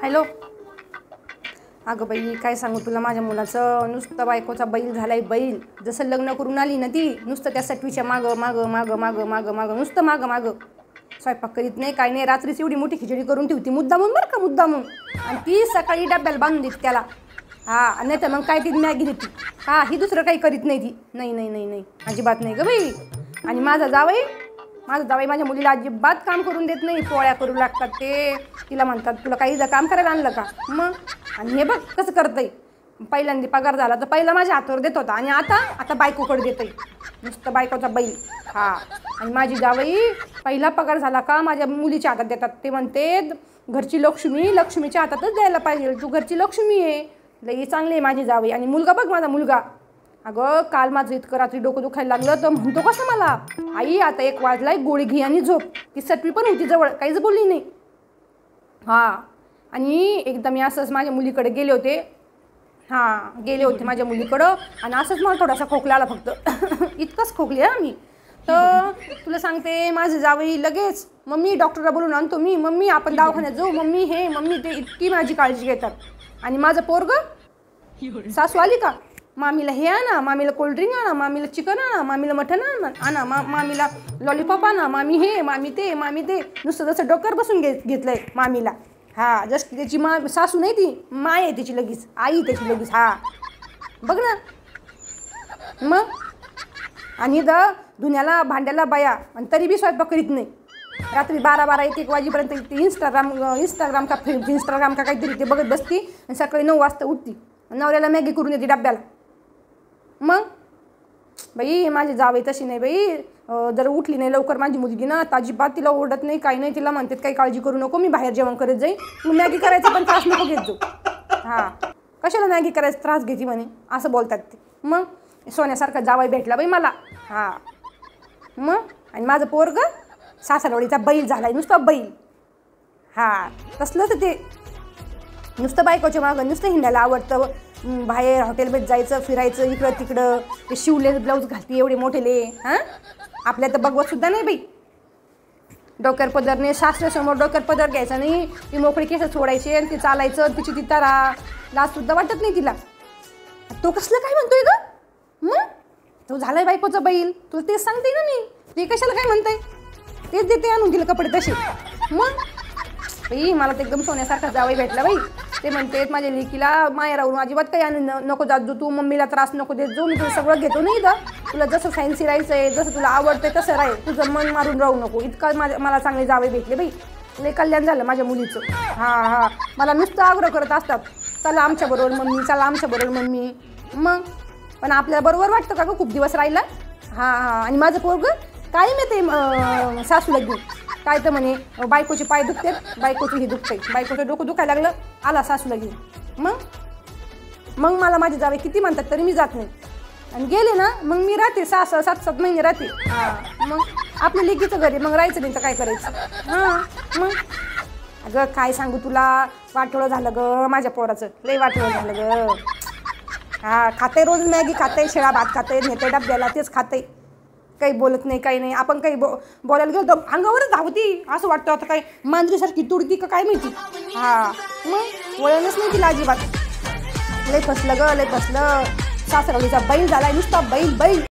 Hello. अगं बाई काय सांगू तुला, माझ्या मुलाचं नुसतं बायकोचा बैल झालाय बैल. जसं लग्न करून आली ना ती नुसतं त्या सटवीच्या मागं मागं मागं मागं मागं मागं नुसतं मागं मागं. स्वयंपाक करीत नाही काय नाही. रात्रीच एवढी मोठी खिचडी करून ठेवती मुद्दामून, बरं का मुद्दामून. आणि ती सकाळी डब्याला बांधून देते त्याला. हा नाही तर मग काय ती मॅगी देते. हा ही दुसरं काही करीत नाही ती. नाही नाही नाही नाही अजिबात नाही ग बाई. आणि माझा जावई माझ्या मुलीला अजिबात काम करून देत नाही. पोळ्या करू लागतात ते. तिला म्हणतात तुला काही काम करायला आणलं का मग. आणि हे बघ कसं करतंय. पहिल्यांदा पगार झाला तर पहिला माझ्या हातावर देत होता आणि आता बायकोकडे देतोय. नुसतं बायकोचा बैल. हा आणि माझी जावई पहिला पगार झाला का माझ्या मुलीच्या हातात देतात. ते म्हणते घरची लक्ष्मी लक्ष्मीच्या हातातच द्यायला पाहिजे. तू घरची लक्ष्मी आहे. लई चांगली आहे माझी जावई. आणि मुलगा बघ माझा मुलगा. अगं काल माझं इतकं रात्री डोकं दुखायला लागलं तर म्हणतो कसं मला, आई आता 1 वाजलाय गोळी घे आणि झोप. ती सटवी पण होती जवळ, काहीच बोलली नाही. हां आणि एकदा मी असंच माझ्या मुलीकडे गेले होते माझ्या मुलीकडं. आणि असंच मला थोडासा खोकला आला फक्त. इतकंच खोकले हा मी. तर तुला सांगते माझं जावई लगेच मम्मी डॉक्टरला बोलून आणतो मी. मम्मी आपण दवाखान्यात जाऊ. मम्मी हे मम्मी ते इतकी माझी काळजी घेतात. आणि माझं पोरगं सासू आली का मामीला हे आणा, मामीला कोल्ड्रिंक आणा, मामीला चिकन आणा, मामीला मटण आणा, मामीला लॉलीपॉप आणा, मामी हे मामी ते नुसतं जसं डोक्यावर बसून घेतलंय मामीला. हा जस्ट त्याची सासू नाही ती माय आहे त्याची लगेच, आई त्याची लगेच. हा बघ ना मग. आणि धुण्याला भांड्याला बाया आणि तरी बी स्वयंपाक करीत नाही. रात्री 12-1 वाजेपर्यंत इंस्टाग्राम का काहीतरी ते बघत बसती. आणि सकाळी 9 वाजता उठती. नवऱ्याला मॅगी करून येते डब्याला. मग बाई माझी जावई तशी नाही बाई. जर उठली नाही लवकर माझी मुलगी ना अजिबात तिला ओरडत नाही काही नाही. तिला म्हणतात काही काळजी करू नको, मी बाहेर जेवण करत जाईन. तू मॅगी करायचा पण त्रास नको घेत जाऊ. हां कशाला मॅगी करायचा त्रास घेते म्हणे असं बोलतात ते. मग सोन्यासारखा जावई भेटला बाई मला. हां मग आणि माझं पोरगं सासरवाडीचा बैल झालाय, नुसता बैल. हां तसलंच ते नुसतं बायकोच्या मागं नुसतं हिंडायला आवडतं. बाहेर हॉटेलमध्ये जायचं फिरायचं इकडं तिकडं. ते शिवले ब्लाऊज घालते एवढे मोठेले. हां आपल्या तर बघवतसुद्धा नाही बाई. डोक्यावर पदर नाही, सासऱ्यासमोर डोक्यावर पदर घ्यायचा नाही. ती मोकळी केस सोडायची आणि ते चालायचं. तिची ती तारा लाजसुद्धा वाटत नाही तिला. तो कसलं काय म्हणतोय ग मग. तो झालाय बायकोचा बैल. तुला तेच सांगते ना मी. ते कशाला काय म्हणताय. तेच देते आणून दिलं कपडे तसे. मग बाई मला तर एकदम सोन्यासारखा जावई भेटला बाई. ते म्हणते माझ्या लेकीला माहेरावरून अजिबात काही नको जात जो तू. मम्मीला त्रास नको देत जो. मी तुला सगळं घेतो नाही इथं. तुला जसं फॅन्सी राहायचं आहे जसं तुला आवडतंय तसं राहील. तुझं मन मारून राहू नको. इतका मला चांगले जावई भेटले बाई. लय कल्याण झालं माझ्या मुलीचं. हां मला नुसतं आग्रह करत असतात चला आमच्याबरोबर मम्मी, चला आमच्याबरोबर मम्मी. मग पण आपल्याला बरोबर वाटतं का गं खूप दिवस राहिला. हां आणि माझं पोरगं काय मी ते सासूला घेऊन काय तर म्हणे बायकोचे पाय दुखतात, बायकोचं हे दुखतंय, बायकोचं डोकं दुखायला लागलं आला सासूला घेऊन. मग मला माझे जावे किती म्हणतात तरी मी जात नाही. आणि गेले ना मग मी राहते 6-7 महिने राहते. हां मग आपल्या लेकीचं घरी मग राहायचं नाही तर काय करायचं. हां मग अगं काय सांगू तुला, वाटोळं झालं ग माझ्या पोराचं. लय वाटोळं झालं ग. हां खाते रोज मॅगी खाते, शिळा भात खाते, नेते डब्याला तेच खाते. काही बोलत नाही काही नाही. आपण काही बोलायला गेलो तर अंगावरच धावती. असं वाटतं आता काय मांजरीसारखी तुडती का काय माहिती. हां मग वळणच नाही तिला अजिबात. लय फसलं ग लय फसलं. सासरवाडीचा बैल झालाय नुसता बैल.